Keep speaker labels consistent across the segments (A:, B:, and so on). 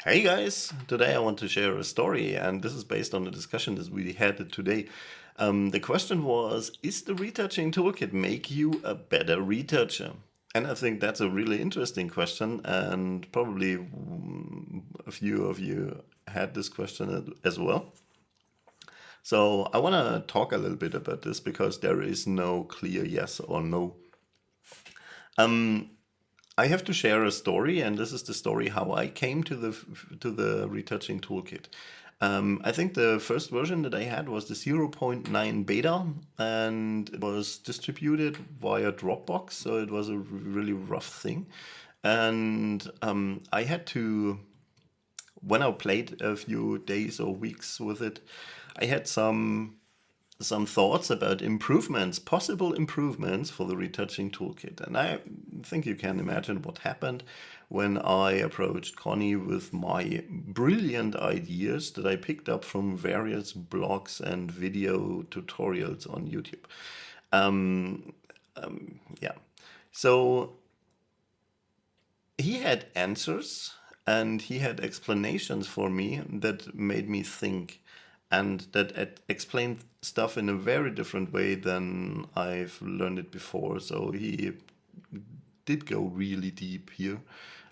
A: Hey guys, today I want to share a story, and this is based on the discussion that we had today. The question was, is the retouching toolkit make you a better retoucher? And I think that's a really interesting question, and probably a few of you had this question as well. So I want to talk a little bit about this because there is no clear yes or no. I have to share a story, and this is the story how I came to the retouching toolkit. I think the first version that I had was the zero point 0.9 beta, and it was distributed via Dropbox, so it was a really rough thing. And I had to, when I played a few days or weeks with it, I had some thoughts about improvements, possible improvements for the retouching toolkit. And I think you can imagine what happened when I approached Connie with my brilliant ideas that I picked up from various blogs and video tutorials on YouTube. Yeah. So he had answers and he had explanations for me that made me think and that explained stuff in a very different way than I've learned it before. So he did go really deep here,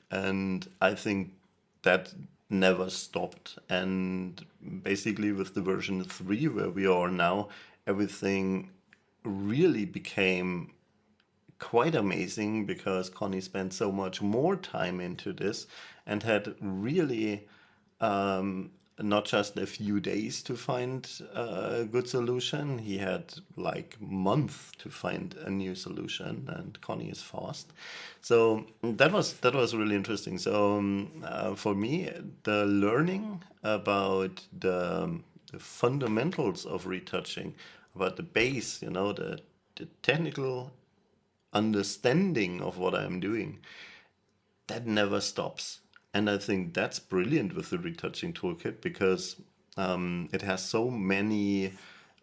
A: and I think that never stopped. And basically, with the version 3 where we are now, everything really became quite amazing because Connie spent so much more time into this and had really not just a few days to find a good solution. He had like months to find a new solution, and Connie is fast. So that was really interesting. So for me, the learning about the fundamentals of retouching, about the base, the technical understanding of what I'm doing, that never stops. And I think that's brilliant with the retouching toolkit because it has so many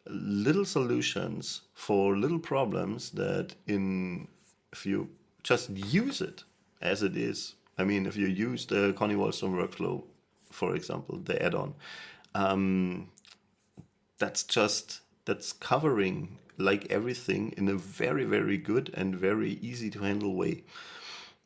A: little solutions for little problems that if you just use it as it is. I mean, if you use the Connie Wallstrom workflow, for example, the add-on, that's covering like everything in a very, very good and very easy to handle way.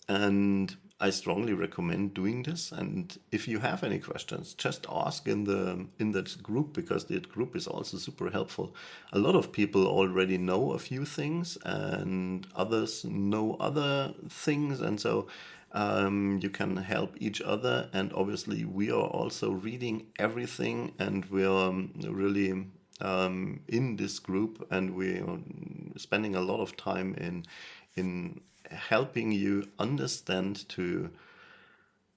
A: And I strongly recommend doing this. And if you have any questions, just ask in that group because that group is also super helpful. A lot of people already know a few things, and others know other things, and so you can help each other. And obviously, we are also reading everything, and we are really in this group, and we are spending a lot of time in helping you understand to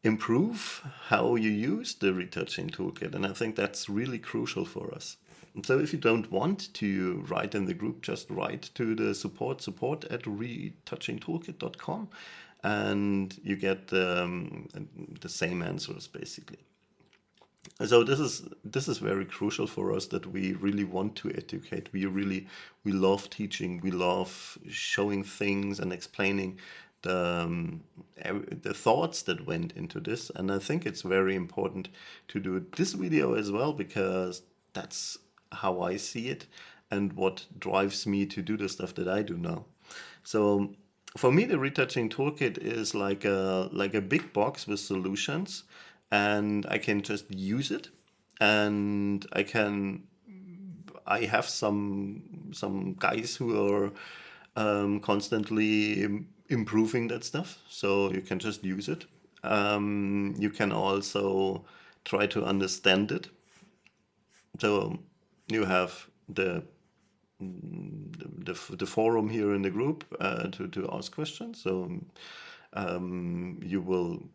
A: improve how you use the retouching toolkit. And I think that's really crucial for us. So if you don't want to write in the group, just write to the support at retouchingtoolkit.com, and you get the same answers basically. So this is very crucial for us that we really want to educate. We love teaching. We love showing things and explaining the thoughts that went into this. And I think it's very important to do this video as well because that's how I see it and what drives me to do the stuff that I do now. So for me, the retouching toolkit is like a big box with solutions, and I can just use it, and I have some guys who are constantly improving that stuff, so you can just use it. You can also try to understand it. So you have the forum here in the group to ask questions. So you will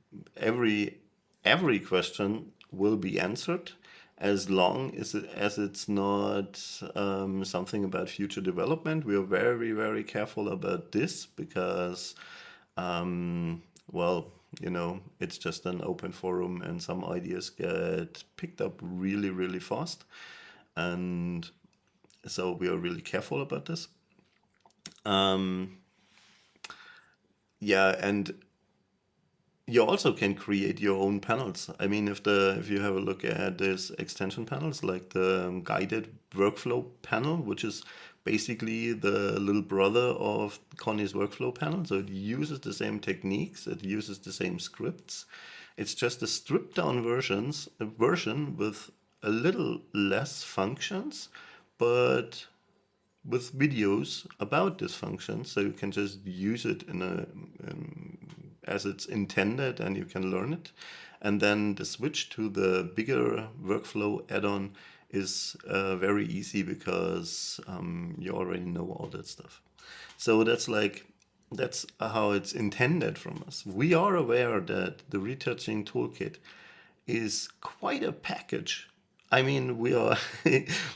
A: every question will be answered as long as it's not something about future development. We are very, very careful about this because, well, it's just an open forum and some ideas get picked up really, really fast. And so we are really careful about this. Yeah, and You also can create your own panels. I mean, if you have a look at this extension panels, like the guided workflow panel, which is basically the little brother of Connie's workflow panel. So it uses the same techniques, it uses the same scripts. It's just a stripped down version with a little less functions, but with videos about this function, so you can just use it as it's intended, and you can learn it. And then the switch to the bigger workflow add-on is very easy because you already know all that stuff. So that's how it's intended from us. We are aware that the Retouching Toolkit is quite a package. I mean, we are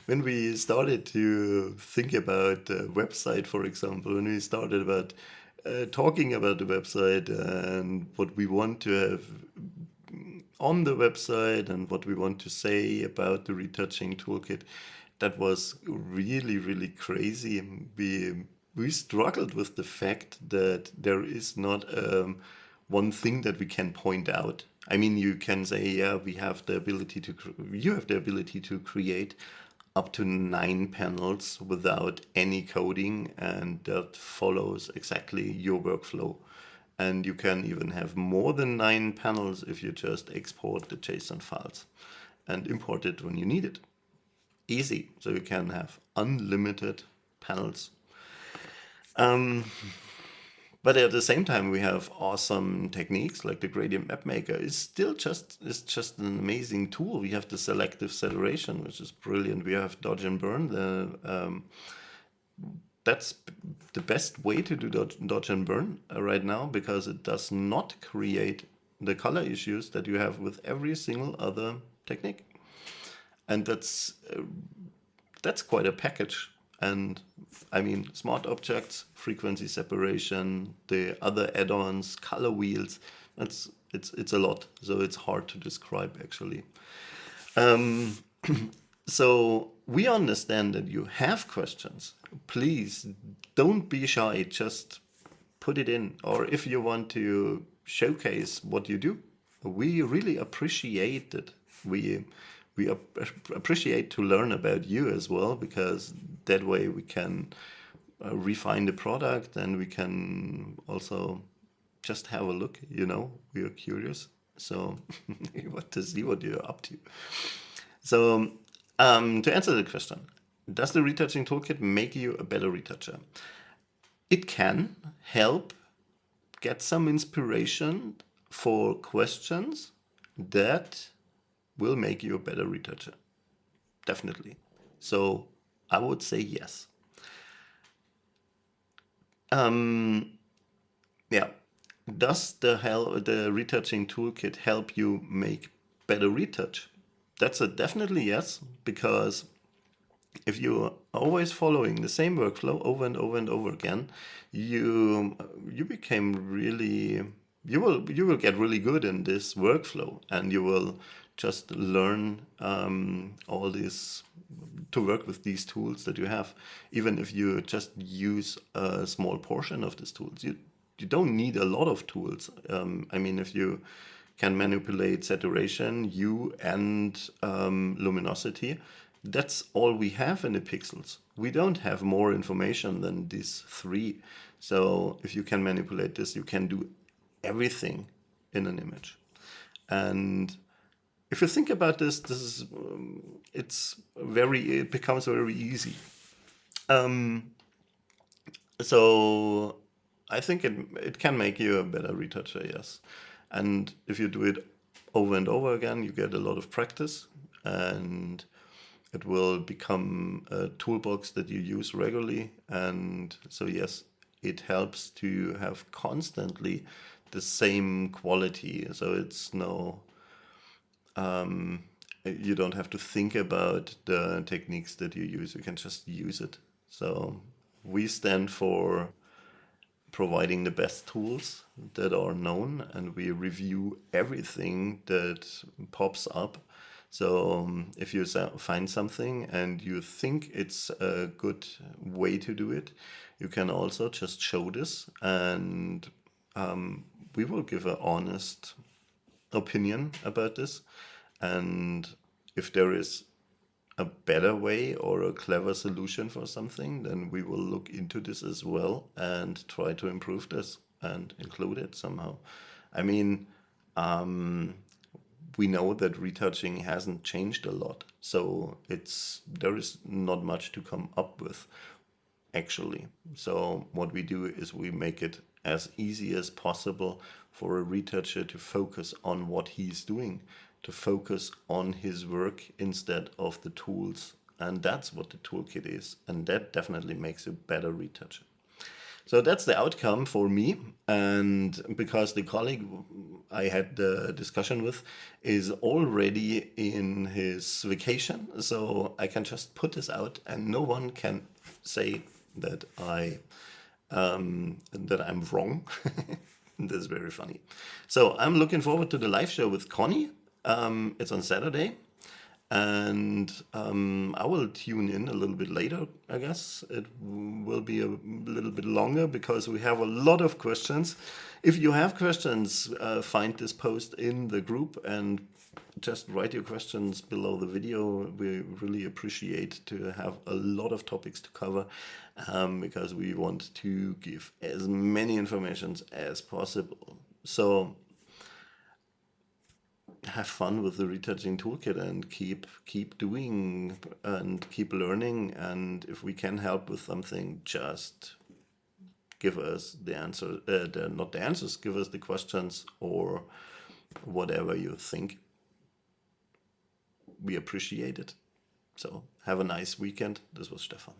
A: when we started to think about the website, for example, when we started about talking about the website and what we want to have on the website and what we want to say about the Retouching Toolkit, that was really, really crazy. We struggled with the fact that there is not one thing that we can point out. I mean, you can say, yeah, we have the ability to, you have the ability to create up to 9 panels without any coding, and that follows exactly your workflow. And you can even have more than 9 panels if you just export the JSON files and import it when you need it. Easy. So you can have unlimited panels. But at the same time, we have awesome techniques like the gradient map maker. It's just an amazing tool. We have the selective saturation, which is brilliant. We have dodge and burn. That's the best way to do dodge and burn right now, because it does not create the color issues that you have with every single other technique. And that's quite a package. And I mean, smart objects, frequency separation, the other add-ons, color wheels, it's a lot. So it's hard to describe actually. So we understand that you have questions. Please don't be shy. Just put it in. Or if you want to showcase what you do, we really appreciate it. We appreciate to learn about you as well, because that way we can refine the product, and we can also just have a look. We are curious, so we want to see what you're up to. So to answer the question, does the Retouching Toolkit make you a better retoucher? It can help get some inspiration for questions that will make you a better retoucher. Definitely. So I would say yes. Yeah. Does the Retouching Toolkit help you make better retouch? That's a definitely yes, because if you're always following the same workflow over and over and over again, you became really you will get really good in this workflow, and you will just learn all this to work with these tools that you have. Even if you just use a small portion of these tools, you don't need a lot of tools. I mean, if you can manipulate saturation, hue, and luminosity, that's all we have in the pixels. We don't have more information than these 3. So if you can manipulate this, you can do everything in an image. And if you think about this, it becomes very easy. So I think it can make you a better retoucher, yes. And if you do it over and over again, you get a lot of practice, and it will become a toolbox that you use regularly. And so yes, it helps to have constantly the same quality. So it's you don't have to think about the techniques that you use. You can just use it. So we stand for providing the best tools that are known, and we review everything that pops up. So if you find something and you think it's a good way to do it, you can also just show this, and we will give an honest opinion about this. And if there is a better way or a clever solution for something, then we will look into this as well and try to improve this and include it somehow. I mean, we know that retouching hasn't changed a lot, so there is not much to come up with actually. So what we do is we make it as easy as possible for a retoucher to focus on what he's doing, to focus on his work instead of the tools. And that's what the toolkit is. And that definitely makes a better retoucher. So that's the outcome for me. And because the colleague I had the discussion with is already in his vacation, so I can just put this out and no one can say that I'm wrong. That's very funny. So I'm looking forward to the live show with Connie. It's on Saturday. And I will tune in a little bit later, I guess. It will be a little bit longer because we have a lot of questions. If you have questions, find this post in the group and just write your questions below the video. We really appreciate to have a lot of topics to cover because we want to give as many informations as possible. So have fun with the Retouching Toolkit and keep doing and keep learning. And if we can help with something, just give us the answer, not the answers, give us the questions or whatever you think. We appreciate it. So have a nice weekend. This was Stefan.